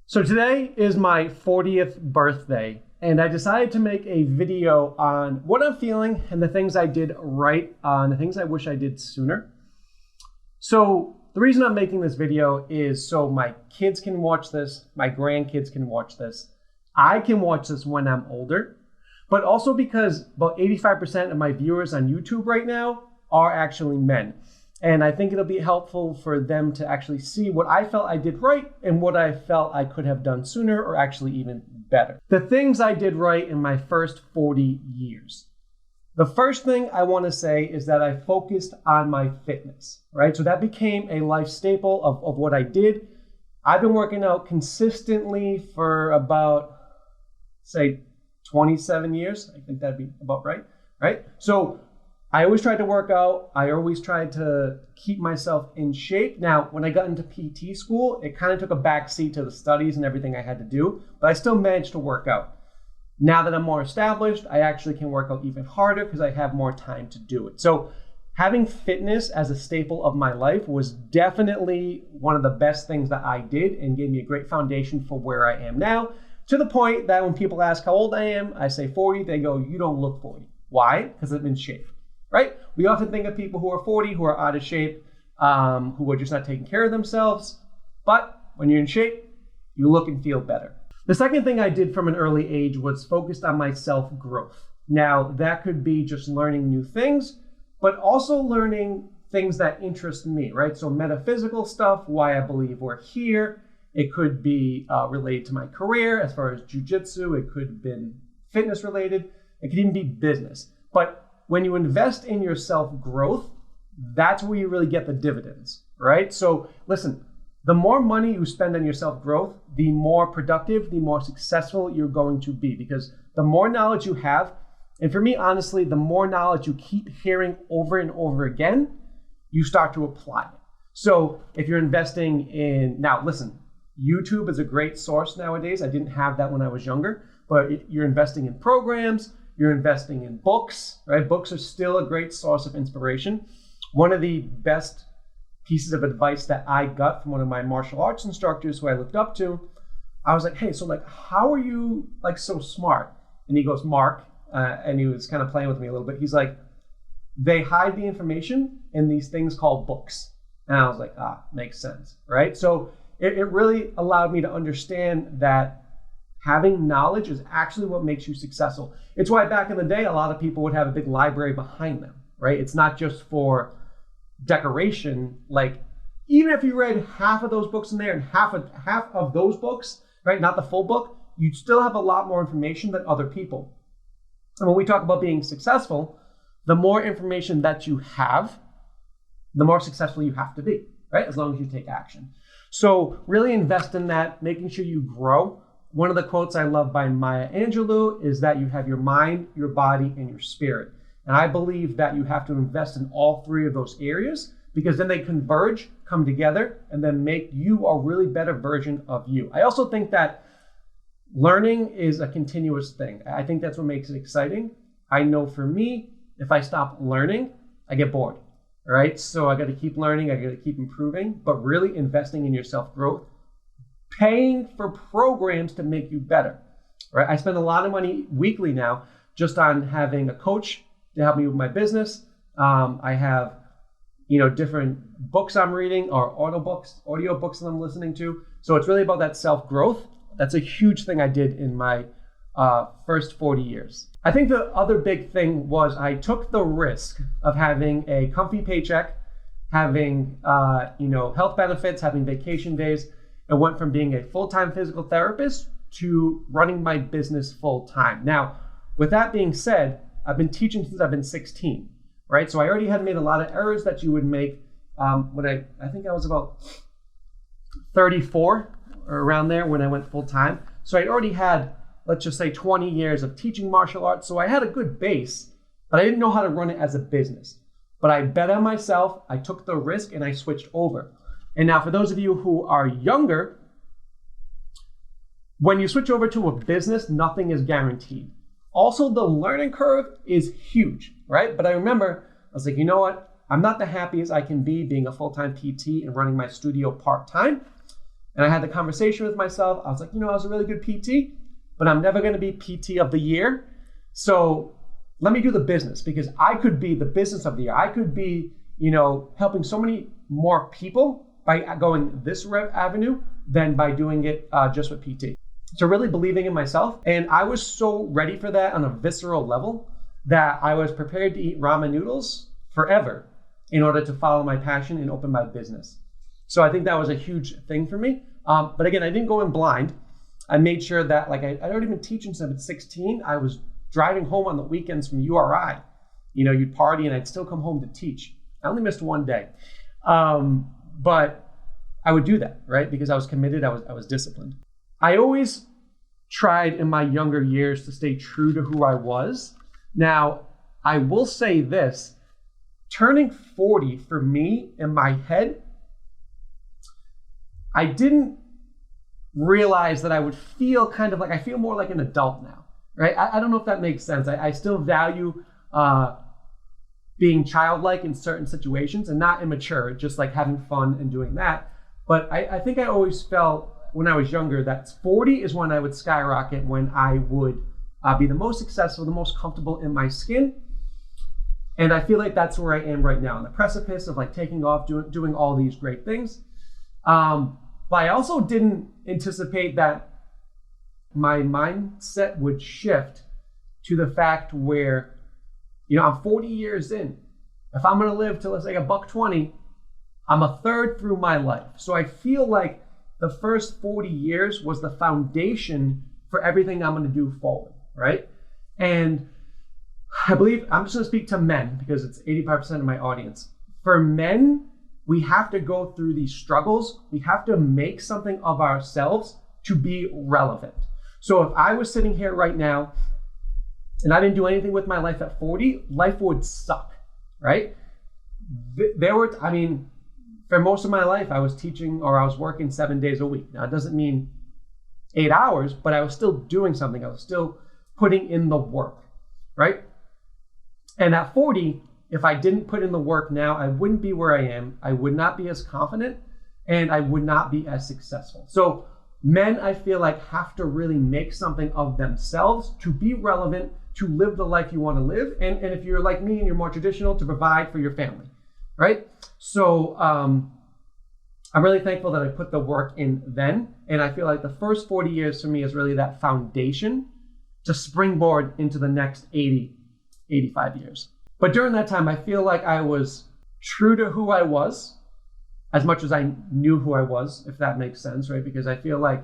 So today is my 40th birthday, and I decided to make a video on what I'm feeling and the things I did right and the things I wish I did sooner. So the reason I'm making this video is so my kids can watch this, my grandkids can watch this, I can watch this when I'm older, but also because about 85% of my viewers on YouTube right now are actually men. And I think it'll be helpful for them to actually see what I felt I did right and what I felt I could have done sooner or actually even better. The things I did right in my first 40 years. The first thing I want to say is that I focused on my fitness, right? So that became a life staple of what I did. I've been working out consistently for about, say, 27 years. I think that'd be about right? So I always tried to work out. I always tried to keep myself in shape. Now, when I got into PT school, it kind of took a backseat to the studies and everything I had to do, but I still managed to work out. Now that I'm more established, I actually can work out even harder because I have more time to do it. So having fitness as a staple of my life was definitely one of the best things that I did and gave me a great foundation for where I am now, to the point that when people ask how old I am, I say 40, they go, "You don't look 40. Why? Because I'm in shape. Right? We often think of people who are 40 who are out of shape, who are just not taking care of themselves. But when you're in shape, you look and feel better. The second thing I did from an early age was focused on my self-growth. Now, that could be just learning new things, but also learning things that interest me, right? So metaphysical stuff, why I believe we're here. It could be related to my career as far as jujitsu. It could have been fitness related. It could even be business. But when you invest in your self-growth, that's where you really get the dividends, right? So listen, the more money you spend on your self-growth, the more productive, the more successful you're going to be, because the more knowledge you have, and for me, honestly, the more knowledge you keep hearing over and over again, you start to apply it. So if you're investing in, now listen, YouTube is a great source nowadays. I didn't have that when I was younger, but you're investing in programs, you're investing in books, right? Books are still a great source of inspiration. One of the best pieces of advice that I got from one of my martial arts instructors who I looked up to, I was like, hey, so like, how are you like so smart? And he goes, Mark, and he was kind of playing with me a little bit. He's like, they hide the information in these things called books. And I was like, makes sense, right? So it really allowed me to understand that having knowledge is actually what makes you successful. It's why back in the day, a lot of people would have a big library behind them, right? It's not just for decoration. Like, even if you read half of those books in there and half of those books, right, not the full book, you'd still have a lot more information than other people. And when we talk about being successful, the more information that you have, the more successful you have to be, right? As long as you take action. So really invest in that, making sure you grow. One of the quotes I love by Maya Angelou is that you have your mind, your body, and your spirit. And I believe that you have to invest in all three of those areas, because then they converge, come together, and then make you a really better version of you. I also think that learning is a continuous thing. I think that's what makes it exciting. I know for me, if I stop learning, I get bored, all right? So I got to keep learning, I got to keep improving, but really investing in your self-growth, paying for programs to make you better, right? I spend a lot of money weekly now just on having a coach to help me with my business. I have, different books I'm reading or audio books that I'm listening to. So it's really about that self-growth. That's a huge thing I did in my first 40 years. I think the other big thing was I took the risk of having a comfy paycheck, having, health benefits, having vacation days, and went from being a full-time physical therapist to running my business full-time. Now, with that being said, I've been teaching since I've been 16, right? So I already had made a lot of errors that you would make when I think I was about 34 or around there when I went full-time. So I already had, let's just say, 20 years of teaching martial arts. So I had a good base, but I didn't know how to run it as a business. But I bet on myself, I took the risk, and I switched over. And now for those of you who are younger, when you switch over to a business, nothing is guaranteed. Also, the learning curve is huge, right? But I remember, I was like, you know what? I'm not the happiest I can be being a full-time PT and running my studio part-time. And I had the conversation with myself. I was like, I was a really good PT, but I'm never going to be PT of the year. So let me do the business, because I could be the business of the year. I could be, helping so many more people by going this avenue than by doing it just with PT. So really believing in myself. And I was so ready for that on a visceral level that I was prepared to eat ramen noodles forever in order to follow my passion and open my business. So I think that was a huge thing for me. But again, I didn't go in blind. I made sure that I'd already been teaching since I was 16. I was driving home on the weekends from URI. You'd party and I'd still come home to teach. I only missed one day. But I would do that, right? Because I was committed, I was disciplined. I always tried in my younger years to stay true to who I was. Now, I will say this, turning 40 for me in my head, I didn't realize that I would feel I feel more like an adult now, right? I don't know if that makes sense. I still value being childlike in certain situations and not immature, just like having fun and doing that. But I think I always felt when I was younger that 40 is when I would skyrocket, when I would be the most successful, the most comfortable in my skin. And I feel like that's where I am right now, on the precipice of taking off, doing all these great things. But I also didn't anticipate that my mindset would shift to the fact where, I'm 40 years in. If I'm going to live to, let's say, $120, I'm a third through my life. So I feel like the first 40 years was the foundation for everything I'm going to do forward, right? And I believe, I'm just going to speak to men because it's 85% of my audience. For men, we have to go through these struggles. We have to make something of ourselves to be relevant. So if I was sitting here right now and I didn't do anything with my life at 40, life would suck, right? For most of my life, I was teaching or I was working 7 days a week. Now, it doesn't mean 8 hours, but I was still doing something. I was still putting in the work, right? And at 40, if I didn't put in the work now, I wouldn't be where I am. I would not be as confident and I would not be as successful. So men, I feel like, have to really make something of themselves to be relevant, to live the life you want to live. And if you're like me and you're more traditional, to provide for your family, right? So I'm really thankful that I put the work in then. And I feel like the first 40 years for me is really that foundation to springboard into the next 80, 85 years. But during that time, I feel like I was true to who I was as much as I knew who I was, if that makes sense, right? Because I feel like,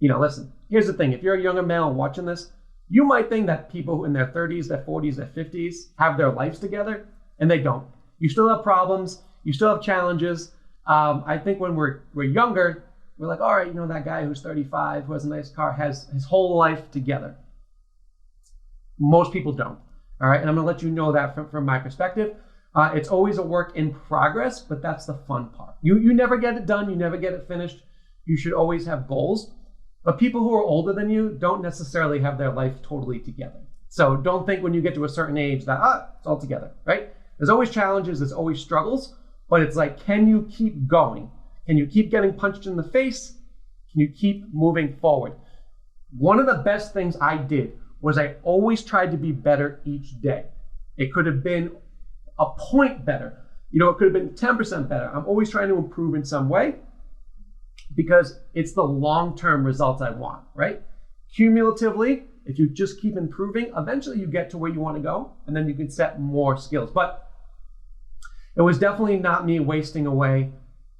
listen, here's the thing. If you're a younger male watching this, you might think that people in their 30s, their 40s, their 50s have their lives together, and they don't. You still have problems. You still have challenges. I think when we're younger, we're like, all right, that guy who's 35, who has a nice car, has his whole life together. Most people don't. All right, and I'm going to let you know that from my perspective. It's always a work in progress, but that's the fun part. You never get it done. You never get it finished. You should always have goals. But people who are older than you don't necessarily have their life totally together. So don't think when you get to a certain age that, it's all together, right? There's always challenges. There's always struggles. But it's like, can you keep going? Can you keep getting punched in the face? Can you keep moving forward? One of the best things I did was I always tried to be better each day. It could have been a point better. It could have been 10% better. I'm always trying to improve in some way because it's the long-term results I want, right? Cumulatively, if you just keep improving, eventually you get to where you want to go, and then you can set more skills. But it was definitely not me wasting away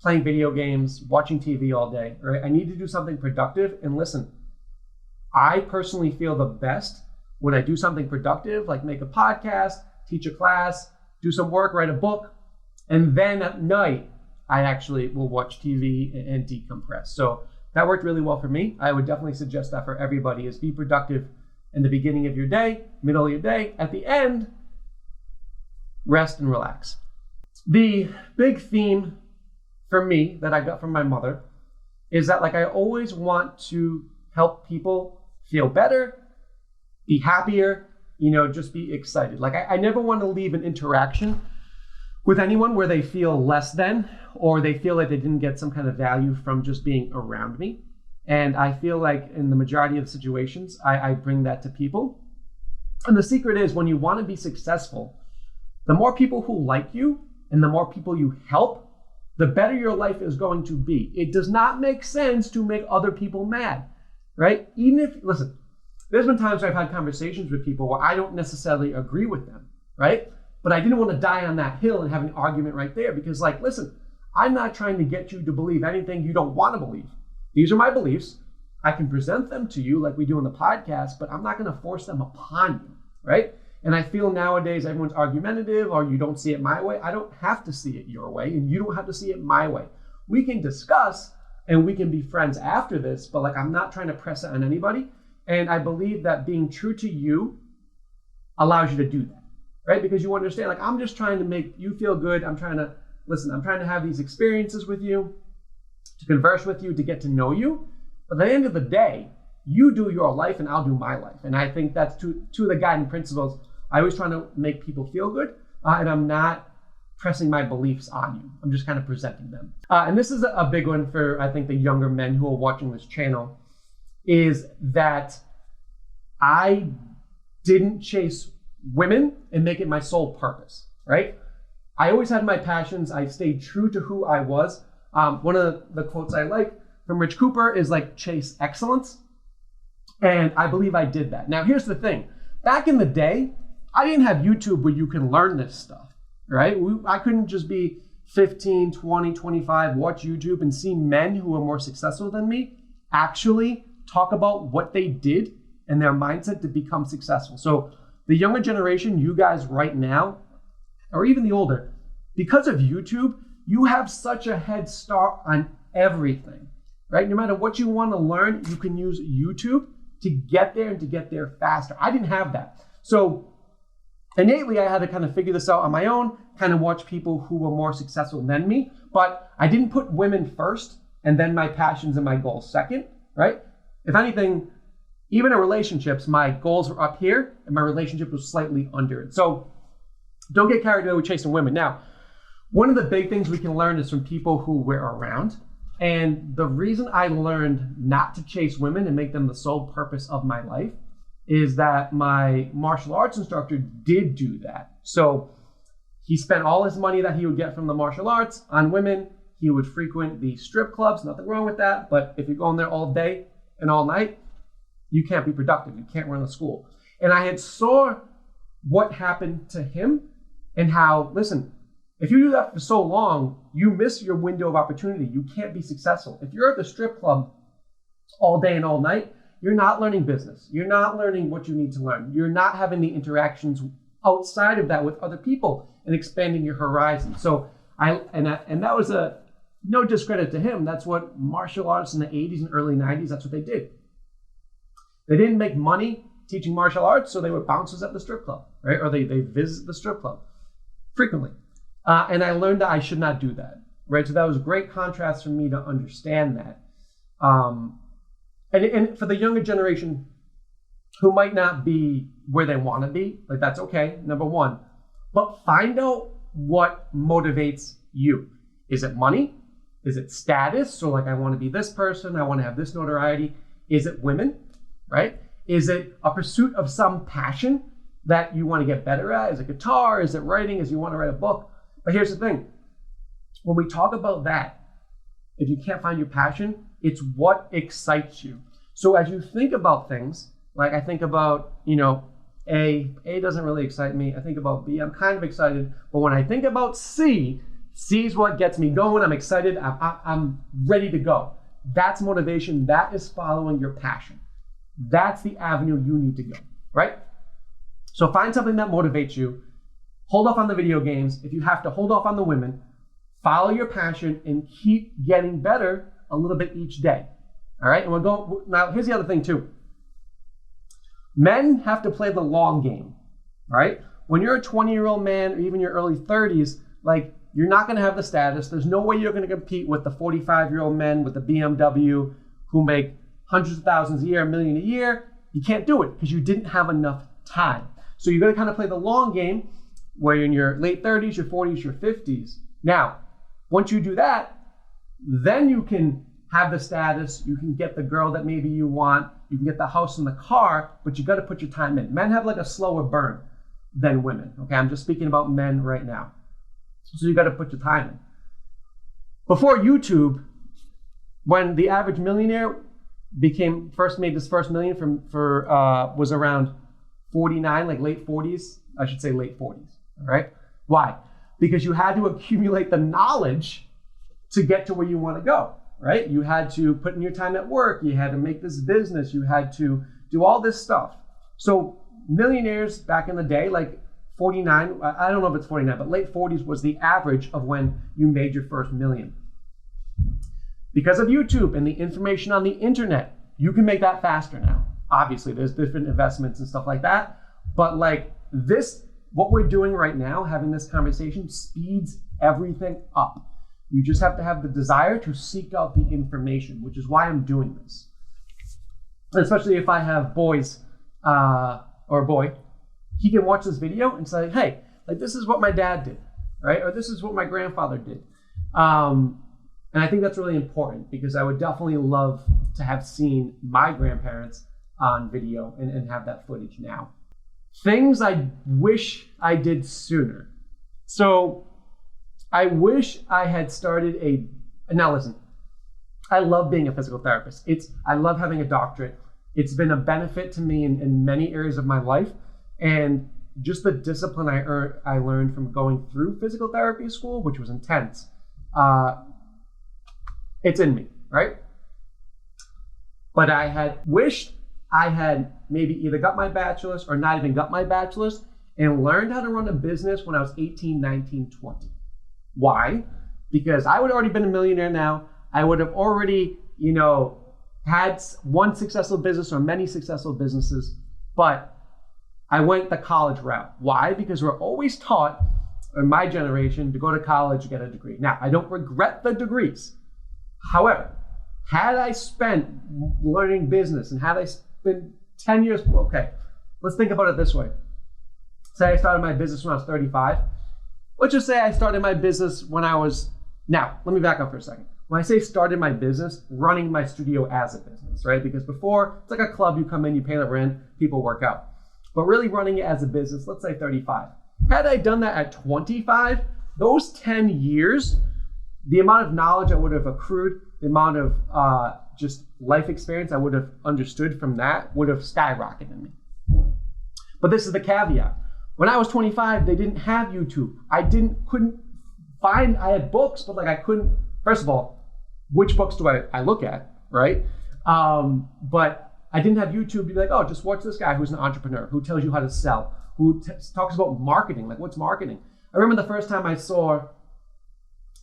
playing video games, watching TV all day, right? I need to do something productive. And listen, I personally feel the best when I do something productive, like make a podcast, teach a class, do some work, write a book, and then at night, I actually will watch TV and decompress. So that worked really well for me. I would definitely suggest that for everybody, is be productive in the beginning of your day, middle of your day. At the end, rest and relax. The big theme for me that I got from my mother is that I always want to help people feel better, be happier, just be excited. I never want to leave an interaction with anyone where they feel less than, or they feel like they didn't get some kind of value from just being around me. And I feel like in the majority of situations, I bring that to people. And the secret is, when you want to be successful, the more people who like you and the more people you help, the better your life is going to be. It does not make sense to make other people mad, right? Even if, listen, there's been times where I've had conversations with people where I don't necessarily agree with them, right? But I didn't want to die on that hill and have an argument right there, because, like, listen, I'm not trying to get you to believe anything you don't want to believe. These are my beliefs. I can present them to you like we do on the podcast, but I'm not going to force them upon you, right? And I feel nowadays everyone's argumentative, or you don't see it my way. I don't have to see it your way, and you don't have to see it my way. We can discuss and we can be friends after this, but like, I'm not trying to press it on anybody. And I believe that being true to you allows you to do that, right? Because you understand, like, I'm just trying to make you feel good. I'm trying to have these experiences with you, to converse with you, to get to know you. But at the end of the day, you do your life and I'll do my life. And I think that's two of the guiding principles. I always try to make people feel good, and I'm not pressing my beliefs on you. I'm just kind of presenting them. And this is a big one for, I think, the younger men who are watching this channel, is that I didn't chase women and make it my sole purpose, right? I always had my passions. I stayed true to who I was. One of the quotes I like from Rich Cooper is like, chase excellence. And I believe I did that. Now, here's the thing. Back in the day, I didn't have YouTube where you can learn this stuff, right? I couldn't just be 15, 20, 25, watch YouTube and see men who are more successful than me actually talk about what they did and their mindset to become successful. So the younger generation, you guys right now, or even the older, because of YouTube, you have such a head start on everything, right? No matter what you want to learn, you can use YouTube to get there and to get there faster. I didn't have that. So innately, I had to kind of figure this out on my own, kind of watch people who were more successful than me. But I didn't put women first and then my passions and my goals second, right? If anything, even in relationships, my goals were up here and my relationship was slightly under it. So don't get carried away with chasing women. Now, one of the big things we can learn is from people who we're around. And the reason I learned not to chase women and make them the sole purpose of my life is that my martial arts instructor did do that. So he spent all his money that he would get from the martial arts on women. He would frequent the strip clubs, nothing wrong with that. But if you're going there all day and all night, you can't be productive. You can't run a school. And I had saw what happened to him and how, listen, if you do that for so long, you miss your window of opportunity. You can't be successful. If you're at the strip club all day and all night, you're not learning business. You're not learning what you need to learn. You're not having the interactions outside of that with other people and expanding your horizon. So and that was no discredit to him. That's what martial arts in the 80s and early 90s, that's what they did. They didn't make money teaching martial arts, so they were bouncers at the strip club, right? Or they visit the strip club frequently. And I learned that I should not do that, right? So that was a great contrast for me to understand that. And for the younger generation who might not be where they want to be, like, that's okay, number one. But find out what motivates you. Is it money? Is it status? So like, I want to be this person. I want to have this notoriety. Is it women, right? Is it a pursuit of some passion that you want to get better at? Is it guitar? Is it writing? Is you want to write a book? But here's the thing. When we talk about that, if you can't find your passion, it's what excites you. So as you think about things, like I think about, A doesn't really excite me. I think about B, I'm kind of excited. But when I think about C is what gets me going. I'm excited. I'm ready to go. That's motivation. That is following your passion. That's the avenue you need to go, right? So find something that motivates you. Hold off on the video games. If you have to, hold off on the women. Follow your passion and keep getting better a little bit each day. All right? And we're going, now here's the other thing too. Men have to play the long game, right? When you're a 20-year-old man or even your early 30s, like, you're not going to have the status. There's no way you're going to compete with the 45-year-old men with the BMW who make hundreds of thousands a year, $1 million a year. You can't do it because you didn't have enough time. So you're going to kind of play the long game. where you're in your late 30s, your 40s, your 50s. Now, once you do that, then you can have the status, you can get the girl that maybe you want, you can get the house and the car, but you got to put your time in. Men have like a slower burn than women. Okay, I'm just speaking about men right now. So you got to put your time in. Before YouTube, when the average millionaire made this first million was around 49, like late 40s. I should say late 40s. All right. Why? Because you had to accumulate the knowledge to get to where you want to go. Right? You had to put in your time at work. You had to make this business. You had to do all this stuff. So millionaires back in the day, like 49, I don't know if it's 49, but late 40s was the average of when you made your first million. Because of YouTube and the information on the internet, you can make that faster now. Obviously, there's different investments and stuff like that. But like this, what we're doing right now, having this conversation, speeds everything up. You just have to have the desire to seek out the information, which is why I'm doing this. And especially if I have boys or a boy, he can watch this video and say, hey, like this is what my dad did, right? Or this is what my grandfather did. And I think that's really important because I would definitely love to have seen my grandparents on video and have that footage now. Things I wish I did sooner. So I wish I had started now listen, I love being a physical therapist. I love having a doctorate. It's been a benefit to me in many areas of my life. And just the discipline I learned from going through physical therapy school, which was intense, it's in me, right? But I had wished I had maybe either got my bachelor's or not even got my bachelor's and learned how to run a business when I was 18, 19, 20. Why? Because I would have already been a millionaire now. I would have already, had one successful business or many successful businesses, but I went the college route. Why? Because we're always taught in my generation to go to college, get a degree. Now, I don't regret the degrees. However, had I spent learning business and had I spent 10 years, okay, let's think about it this way. Say I started my business when I was 35. Let's just say I started my business when I was, now, let me back up for a second. When I say started my business, running my studio as a business, right? Because before, it's like a club, you come in, you pay the rent, people work out. But really running it as a business, let's say 35. Had I done that at 25, those 10 years, the amount of knowledge I would have accrued, the amount of just life experience I would have understood from that would have skyrocketed in me. But this is the caveat. When I was 25, they didn't have YouTube. I had books, but like I couldn't, first of all, which books do I look at, right? But I didn't have YouTube to be like, oh, just watch this guy who's an entrepreneur, who tells you how to sell, who talks about marketing, like what's marketing? I remember the first time I saw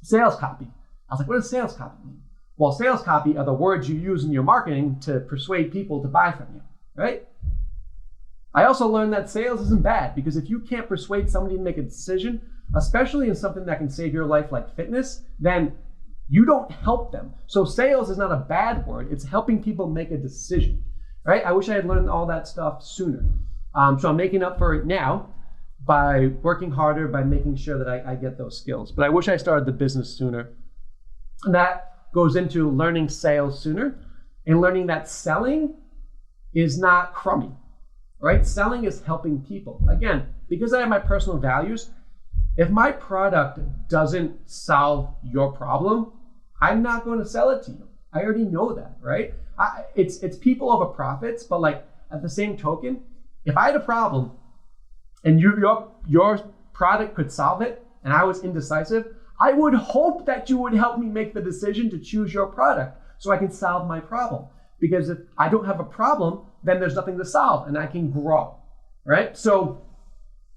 sales copy. I was like, what does sales copy mean? Well, sales copy are the words you use in your marketing to persuade people to buy from you, right? I also learned that sales isn't bad because if you can't persuade somebody to make a decision, especially in something that can save your life like fitness, then you don't help them. So sales is not a bad word. It's helping people make a decision, right? I wish I had learned all that stuff sooner. So I'm making up for it now by working harder, by making sure that I get those skills. But I wish I started the business sooner. And that goes into learning sales sooner and learning that selling is not crummy, right? Selling is helping people. Again, because I have my personal values, if my product doesn't solve your problem, I'm not going to sell it to you. I already know that, right? It's people over profits, but like at the same token, if I had a problem and your product could solve it and I was indecisive, I would hope that you would help me make the decision to choose your product so I can solve my problem. Because if I don't have a problem, then there's nothing to solve and I can grow, right? So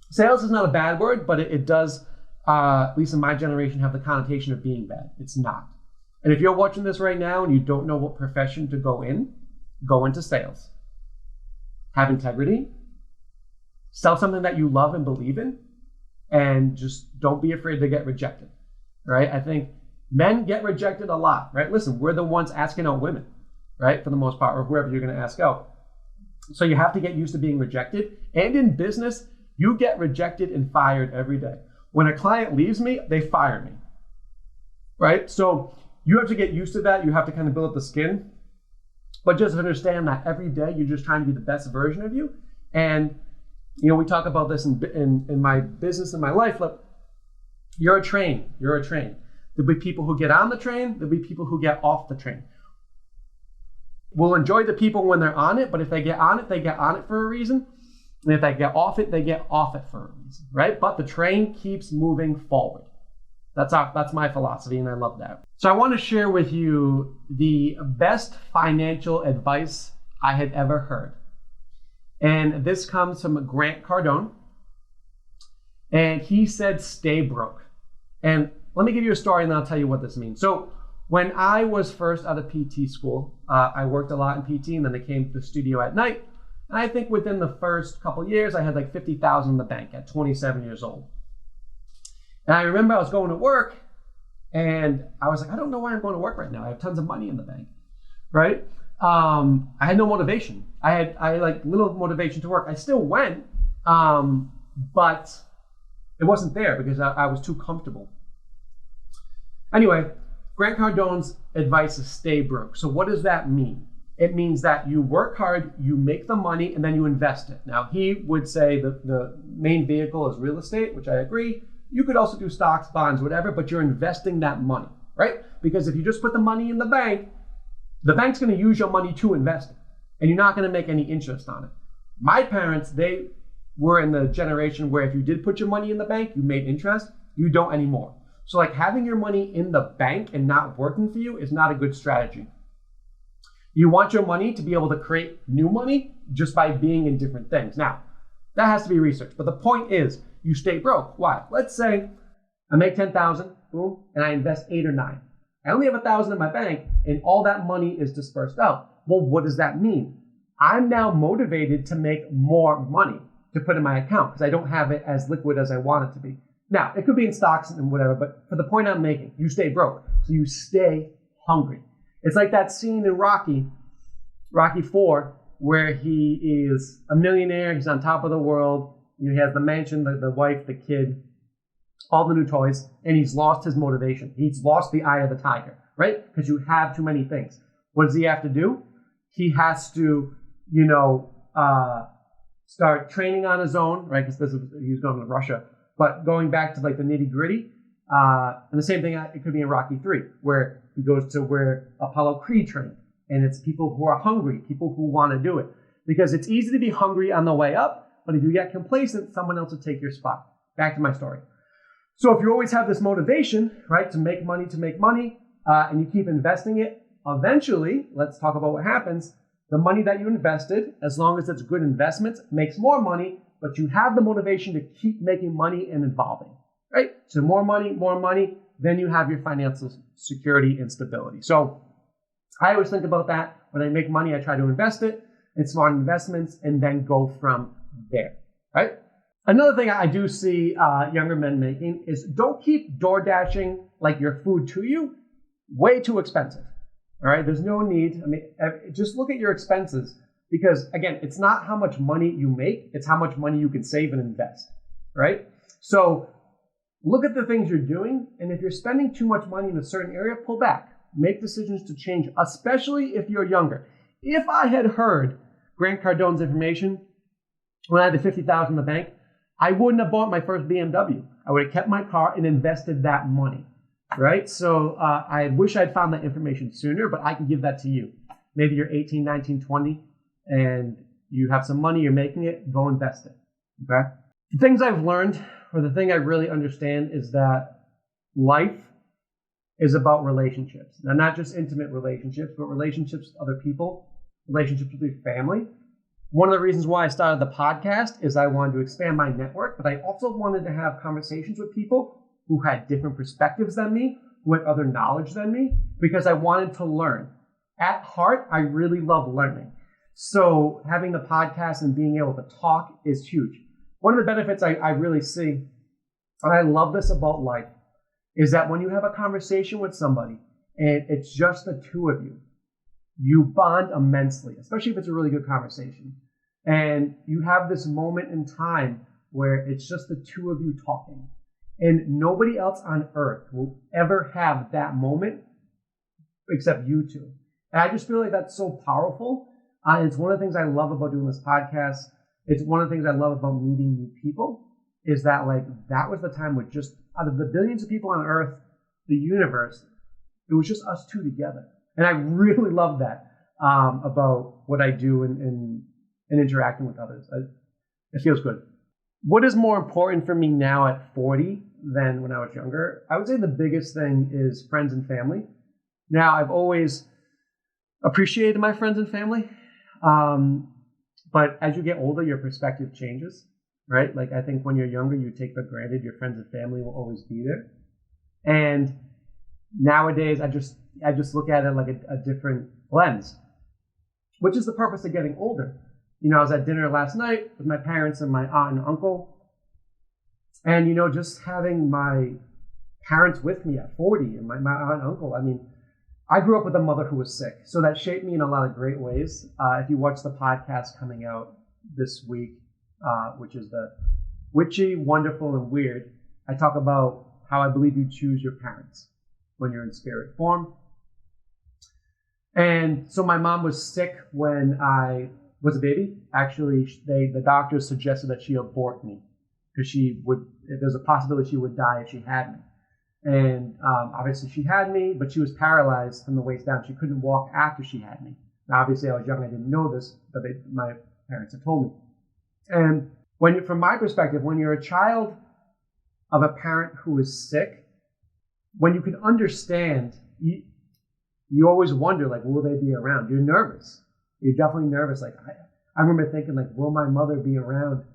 sales is not a bad word, but it does, at least in my generation, have the connotation of being bad. It's not. And if you're watching this right now and you don't know what profession to go into sales. Have integrity, sell something that you love and believe in, and just don't be afraid to get rejected, right? I think men get rejected a lot, right? Listen, we're the ones asking out women, right? For the most part, or whoever you're going to ask out. So you have to get used to being rejected. And in business, You get rejected and fired every day. When a client leaves me, they fire me, right? So you have to get used to that. You have to kind of build up the skin, but just understand that every day you're just trying to be the best version of you. And, we talk about this in my business and my life. Look, you're a train. There'll be people who get on the train. There'll be people who get off the train. We'll enjoy the people when they're on it, but if they get on it, they get on it for a reason. And if they get off it, they get off it for a reason, right? But the train keeps moving forward. That's my philosophy, and I love that. So I want to share with you the best financial advice I had ever heard. And this comes from Grant Cardone. And he said, stay broke. And let me give you a story, and then I'll tell you what this means. So when I was first out of PT school, I worked a lot in PT, and then I came to the studio at night. And I think within the first couple of years, I had like $50,000 in the bank at 27 years old. And I remember I was going to work, and I was like, I don't know why I'm going to work right now. I have tons of money in the bank, right? I had no motivation. I had like little motivation to work. I still went, but it wasn't there because I was too comfortable. Anyway, Grant Cardone's advice is stay broke. So what does that mean? It means that you work hard, you make the money, and then you invest it. Now, he would say the main vehicle is real estate, which I agree. You could also do stocks, bonds, whatever, but you're investing that money, right? Because if you just put the money in the bank's going to use your money to invest it, and you're not going to make any interest on it. My parents, they were in the generation where if you did put your money in the bank, you made interest. You don't anymore. So like having your money in the bank and not working for you is not a good strategy. You want your money to be able to create new money just by being in different things. Now, that has to be researched, but the point is you stay broke. Why? Let's say I make 10,000, boom, and I invest 8 or 9. I only have 1,000 in my bank, and all that money is dispersed out. Well, what does that mean? I'm now motivated to make more money to put in my account because I don't have it as liquid as I want it to be. Now, it could be in stocks and whatever, but for the point I'm making, you stay broke. So you stay hungry. It's like that scene in Rocky 4, where he is a millionaire, he's on top of the world, he has the mansion, the wife, the kid, all the new toys, and he's lost his motivation. He's lost the eye of the tiger, right? Because you have too many things. What does he have to do? He has to, start training on his own, right? Because he was going to Russia. But going back to like the nitty gritty, and the same thing, it could be in Rocky 3, where he goes to where Apollo Creed trained. And it's people who are hungry, people who want to do it. Because it's easy to be hungry on the way up, but if you get complacent, someone else will take your spot. Back to my story. So if you always have this motivation, right, to make money, and you keep investing it, eventually, let's talk about what happens. The money that you invested, as long as it's good investments, makes more money, but you have the motivation to keep making money and evolving, right? So more money, then you have your financial security and stability. So I always think about that. When I make money, I try to invest it in smart investments and then go from there, right? Another thing I do see younger men making is don't keep door dashing like your food to you. Way too expensive, all right? There's no need. I mean, just look at your expenses because, again, it's not how much money you make. It's how much money you can save and invest, right? So look at the things you're doing, and if you're spending too much money in a certain area, pull back. Make decisions to change, especially if you're younger. If I had heard Grant Cardone's information when I had the $50,000 in the bank, I wouldn't have bought my first BMW. I would have kept my car and invested that money, right? So I wish I'd found that information sooner, but I can give that to you. Maybe you're 18, 19, 20, and you have some money, you're making it, go invest it, okay? The things I've learned, or the thing I really understand, is that life is about relationships. Now, not just intimate relationships, but relationships with other people, relationships with your family. One of the reasons why I started the podcast is I wanted to expand my network, but I also wanted to have conversations with people who had different perspectives than me, who had other knowledge than me, because I wanted to learn. At heart, I really love learning. So having the podcast and being able to talk is huge. One of the benefits I really see, and I love this about life, is that when you have a conversation with somebody and it's just the two of you, you bond immensely, especially if it's a really good conversation. And you have this moment in time where it's just the two of you talking. And nobody else on earth will ever have that moment except you two. And I just feel like that's so powerful. It's one of the things I love about doing this podcast. It's one of the things I love about meeting new people is that like that was the time with just out of the billions of people on earth, the universe, it was just us two together. And I really love that about what I do and interacting with others. It feels good. What is more important for me now at 40 than when I was younger? I would say the biggest thing is friends and family. Now, I've always appreciated my friends and family. But as you get older, your perspective changes, right? Like I think when you're younger, you take for granted your friends and family will always be there. And nowadays, I just look at it like a different lens, which is the purpose of getting older. You know, I was at dinner last night with my parents and my aunt and uncle. And, you know, just having my parents with me at 40 and my aunt and uncle, I mean, I grew up with a mother who was sick. So that shaped me in a lot of great ways. If you watch the podcast coming out this week, which is the Witchy, Wonderful, and Weird, I talk about how I believe you choose your parents when you're in spirit form. And so my mom was sick when I was a baby. Actually, the doctors suggested that she abort me because there's a possibility she would die if she had me. And obviously she had me, but she was paralyzed from the waist down. She couldn't walk after she had me. Now, obviously I was young, I didn't know this, but my parents had told me. And from my perspective, when you're a child of a parent who is sick, when you can understand, you always wonder, like, will they be around? You're nervous. You're definitely nervous. Like, I remember thinking, like, will my mother be around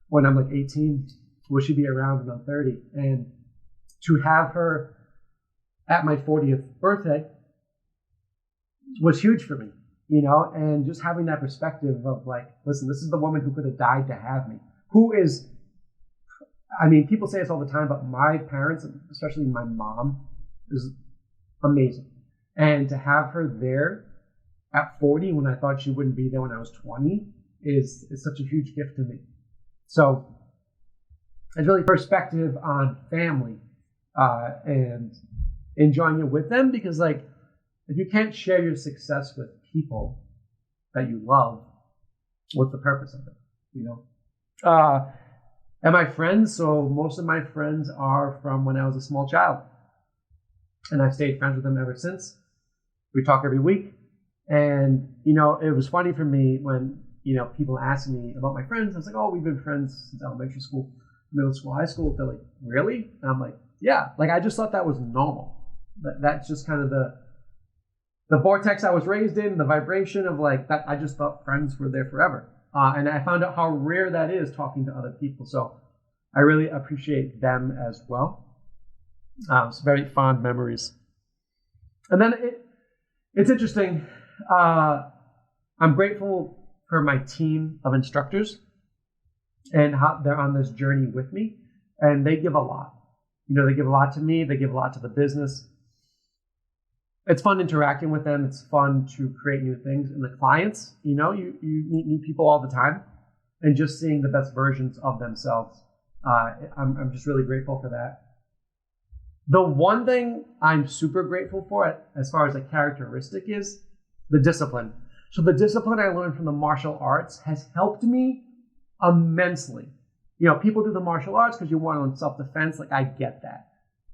when I'm like 18? Will she be around when I'm 30? And to have her at my 40th birthday was huge for me, you know, and just having that perspective of like, listen, this is the woman who could have died to have me, I mean, people say this all the time, but my parents, especially my mom, is amazing. And to have her there at 40 when I thought she wouldn't be there when I was 20 is such a huge gift to me. So it's really perspective on family and enjoying it with them, because like if you can't share your success with people that you love, what's the purpose of it, you know? And my friends, so most of my friends are from when I was a small child, and I've stayed friends with them ever since. We talk every week. And, you know, it was funny for me when, you know, people ask me about my friends. I was like, oh, we've been friends since elementary school, middle school, high school. They're like, really? And I'm like, yeah. Like, I just thought that was normal. That's just kind of the vortex I was raised in, the vibration of like that. I just thought friends were there forever. And I found out how rare that is talking to other people. So I really appreciate them as well. It's very fond memories. And then it's interesting. I'm grateful for my team of instructors and how they're on this journey with me. And they give a lot. You know, they give a lot to me. They give a lot to the business. It's fun interacting with them. It's fun to create new things. And the clients, you know, you meet new people all the time, and just seeing the best versions of themselves. I'm just really grateful for that. The one thing I'm super grateful for as far as a characteristic is the discipline. So the discipline I learned from the martial arts has helped me immensely. You know, people do the martial arts because you want on self-defense. Like, I get that.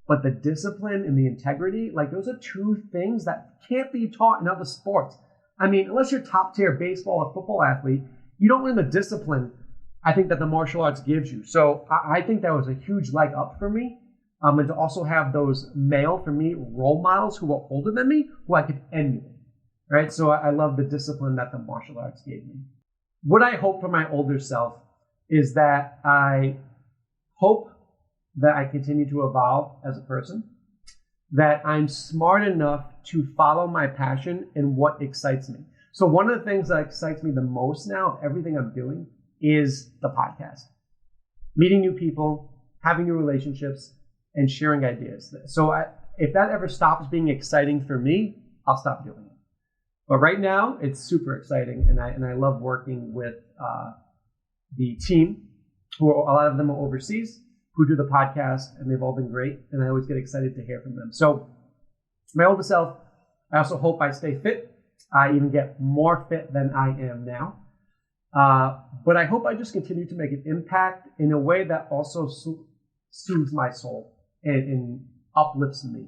But the discipline and the integrity, like those are two things that can't be taught in other sports. I mean, unless you're top tier baseball or football athlete, you don't learn the discipline I think that the martial arts gives you. So I think that was a huge leg up for me. And to also have those male, for me, role models who are older than me, who I could emulate, right? So I love the discipline that the martial arts gave me. What I hope for my older self is that I hope that I continue to evolve as a person, that I'm smart enough to follow my passion and what excites me. So one of the things that excites me the most now of everything I'm doing is the podcast. Meeting new people, having new relationships, and sharing ideas. So if that ever stops being exciting for me, I'll stop doing it. But right now, it's super exciting, and I love working with the team who are, a lot of them are overseas, who do the podcast, and they've all been great. And I always get excited to hear from them. So my older self, I also hope I stay fit. I even get more fit than I am now. But I hope I just continue to make an impact in a way that also soothes my soul and uplifts me,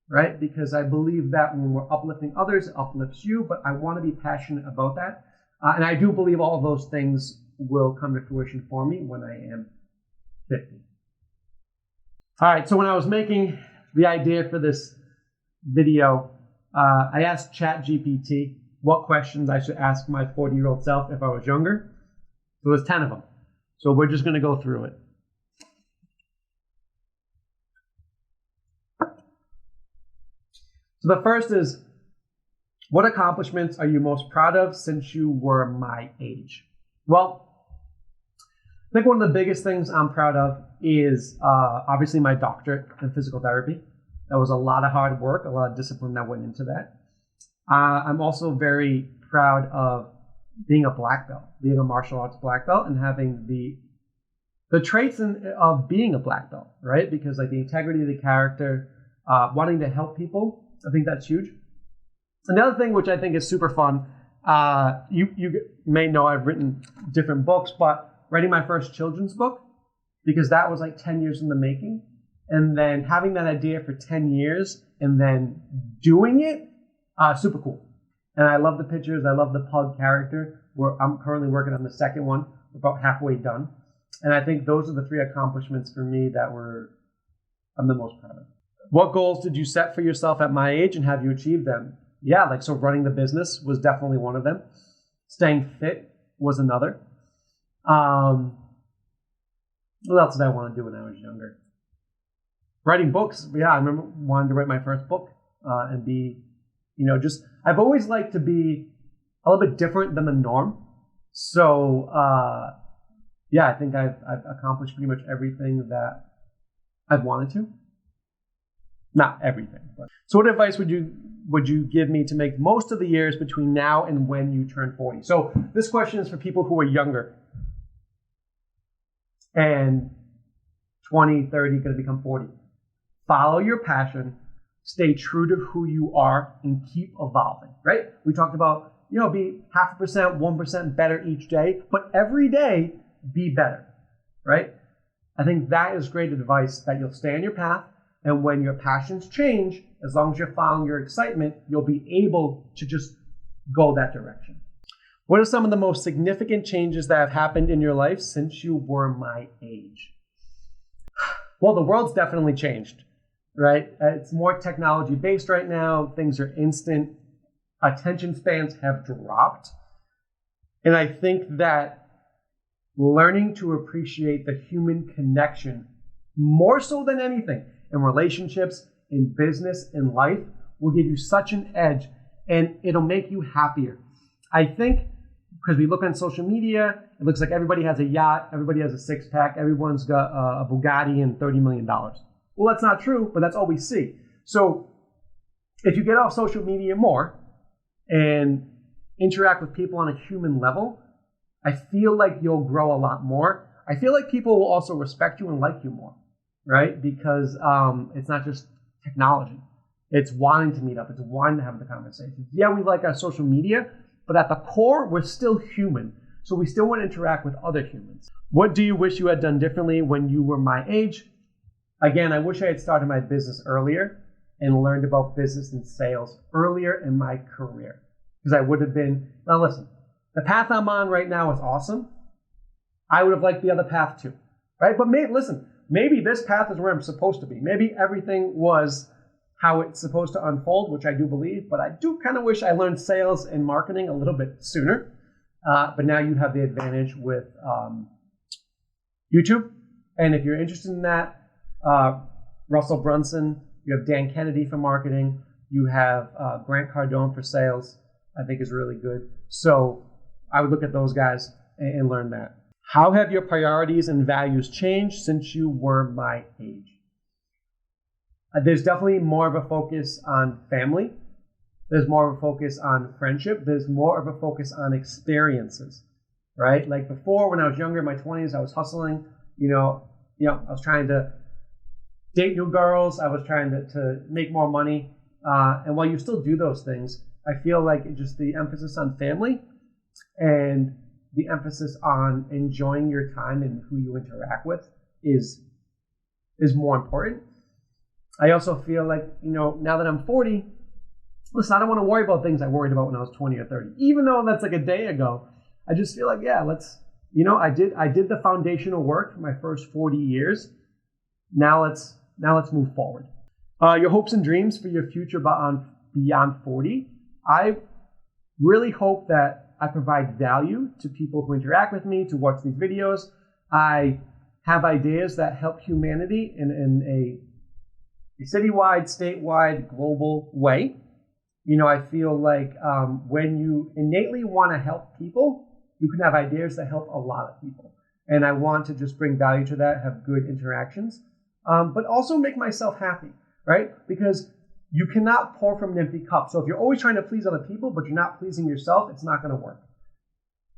right? Because I believe that when we're uplifting others, it uplifts you, but I want to be passionate about that. And I do believe all of those things will come to fruition for me when I am 50. All right, so when I was making the idea for this video, I asked ChatGPT what questions I should ask my 40-year-old self if I was younger. There was 10 of them. So we're just going to go through it. So the first is, what accomplishments are you most proud of since you were my age? Well, I think one of the biggest things I'm proud of is obviously my doctorate in physical therapy. That was a lot of hard work, a lot of discipline that went into that. I'm also very proud of being a black belt, being a martial arts black belt, and having the traits of being a black belt, right? Because like the integrity of the character, wanting to help people, I think that's huge. Another thing which I think is super fun, you may know I've written different books, but writing my first children's book, because that was like 10 years in the making, and then having that idea for 10 years and then doing it, super cool. And I love the pictures. I love the pug character. I'm currently working on the second one. We're about halfway done. And I think those are the 3 accomplishments for me that I'm the most proud of. What goals did you set for yourself at my age, and have you achieved them? Yeah, like so running the business was definitely one of them. Staying fit was another. What else did I want to do when I was younger? Writing books. Yeah, I remember wanting to write my first book and be, I've always liked to be a little bit different than the norm. So, yeah, I think I've accomplished pretty much everything that I've wanted to. Not everything, but. So what advice would you give me to make most of the years between now and when you turn 40? So this question is for people who are younger and 20, 30, going to become 40. Follow your passion, stay true to who you are, and keep evolving, right? We talked about, be 0.5%, 1% better each day, but every day be better, right? I think that is great advice, that you'll stay on your path, and when your passions change, as long as you're following your excitement, you'll be able to just go that direction. What are some of the most significant changes that have happened in your life since you were my age? Well, the world's definitely changed, right? It's more technology based right now. Things are instant. Attention spans have dropped. And I think that learning to appreciate the human connection more so than anything in relationships, in business, in life will give you such an edge, and it'll make you happier. I think because we look on social media, it looks like everybody has a yacht, everybody has a six-pack, everyone's got a Bugatti and $30 million. Well, that's not true, but that's all we see. So if you get off social media more and interact with people on a human level, I feel like you'll grow a lot more. I feel like people will also respect you and like you more, right? Because it's not just technology. It's wanting to meet up. It's wanting to have the conversations. Yeah, we like our social media, but at the core, we're still human. So we still want to interact with other humans. What do you wish you had done differently when you were my age? Again, I wish I had started my business earlier and learned about business and sales earlier in my career. Because I would have been, now listen, the path I'm on right now is awesome. I would have liked the other path too, right? But maybe this path is where I'm supposed to be. Maybe everything was how it's supposed to unfold, which I do believe, but I do kind of wish I learned sales and marketing a little bit sooner. But now you have the advantage with YouTube. And if you're interested in that, Russell Brunson, you have Dan Kennedy for marketing, you have Grant Cardone for sales, I think is really good. So I would look at those guys and learn that. How have your priorities and values changed since you were my age? There's definitely more of a focus on family. There's more of a focus on friendship. There's more of a focus on experiences. right? Like before, when I was younger, in my 20s, I was hustling, I was trying to date new girls. I was trying to make more money. And while you still do those things, I feel like just the emphasis on family and the emphasis on enjoying your time and who you interact with is more important. I also feel like, now that I'm 40, listen, I don't want to worry about things I worried about when I was 20 or 30. Even though that's like a day ago, I just feel like, I did the foundational work for my first 40 years. Now let's move forward. Your hopes and dreams for your future beyond 40. I really hope that I provide value to people who interact with me, to watch these videos. I have ideas that help humanity in a citywide, statewide, global way. I feel like when you innately want to help people, you can have ideas that help a lot of people. And I want to just bring value to that, have good interactions, but also make myself happy, right? Because you cannot pour from an empty cup. So if you're always trying to please other people, but you're not pleasing yourself, it's not going to work.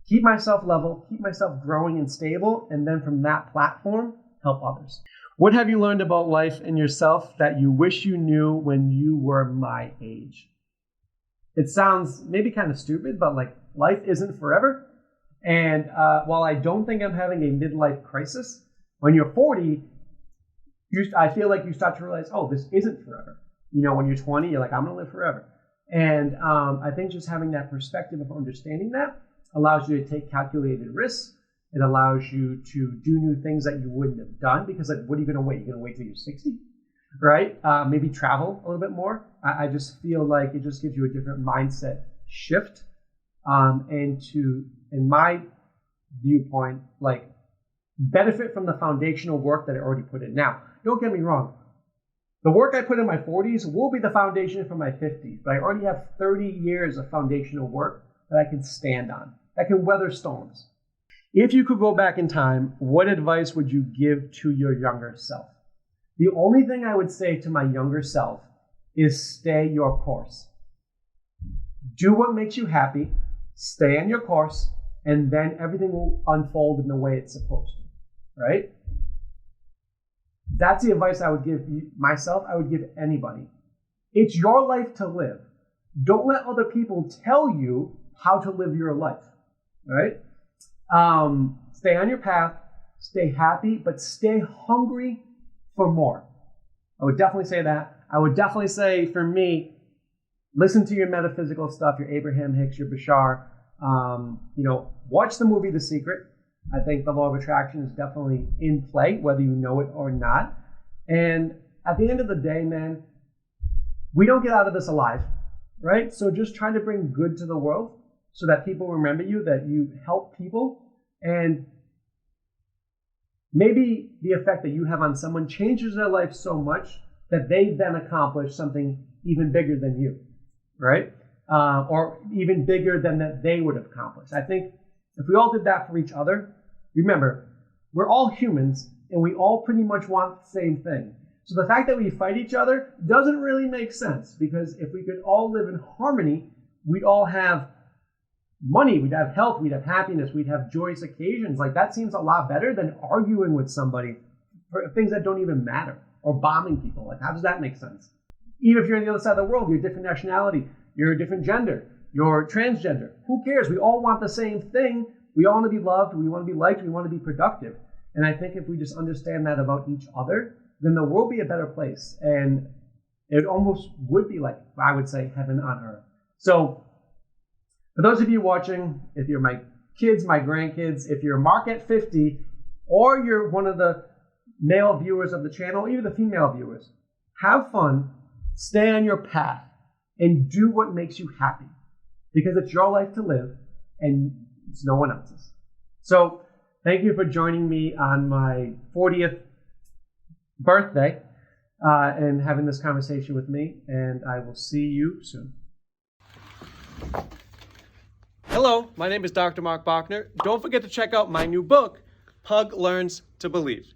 Keep myself level, keep myself growing and stable, and then from that platform, help others. What have you learned about life and yourself that you wish you knew when you were my age? It sounds maybe kind of stupid, but like life isn't forever. And while I don't think I'm having a midlife crisis, when you're 40, I feel like you start to realize, oh, this isn't forever. When you're 20, you're like, I'm going to live forever. And I think just having that perspective of understanding that allows you to take calculated risks. It allows you to do new things that you wouldn't have done because, like, what are you going to wait? You're going to wait till you're 60, right? Maybe travel a little bit more. I just feel like it just gives you a different mindset shift. And in my viewpoint, like, benefit from the foundational work that I already put in. Now, don't get me wrong. The work I put in my 40s will be the foundation for my 50s, but I already have 30 years of foundational work that I can stand on, that can weather storms. If you could go back in time, what advice would you give to your younger self? The only thing I would say to my younger self is stay your course. Do what makes you happy, stay on your course, and then everything will unfold in the way it's supposed to, right? That's the advice I would give myself, I would give anybody. It's your life to live. Don't let other people tell you how to live your life, right? Stay on your path, stay happy, but stay hungry for more. I would definitely say that. I would definitely say, for me, listen to your metaphysical stuff, your Abraham Hicks, your Bashar. Watch the movie The Secret. I think the law of attraction is definitely in play, whether you know it or not. And at the end of the day, man, we don't get out of this alive, right? So just try to bring good to the world so that people remember you, that you help people. And maybe the effect that you have on someone changes their life so much that they then accomplish something even bigger than you, right? Or even bigger than that they would have accomplished. I think if we all did that for each other, remember, we're all humans and we all pretty much want the same thing. So the fact that we fight each other doesn't really make sense, because if we could all live in harmony, we'd all have money, we'd have health, we'd have happiness, we'd have joyous occasions. Like, that seems a lot better than arguing with somebody for things that don't even matter, or bombing people. Like, how does that make sense? Even if you're on the other side of the world, you're a different nationality, you're a different gender, you're transgender. Who cares? We all want the same thing. We all want to be loved, we want to be liked, we want to be productive. And I think if we just understand that about each other, then the world will be a better place. And it almost would be like, I would say, heaven on earth. So for those of you watching, if you're my kids, my grandkids, if you're Mark at 50, or you're one of the male viewers of the channel, even the female viewers, have fun, stay on your path, and do what makes you happy. Because it's your life to live, and it's no one else's. So thank you for joining me on my 40th birthday and having this conversation with me, and I will see you soon. Hello, my name is Dr. Marc Bochner. Don't forget to check out my new book, Pug Learns to Believe.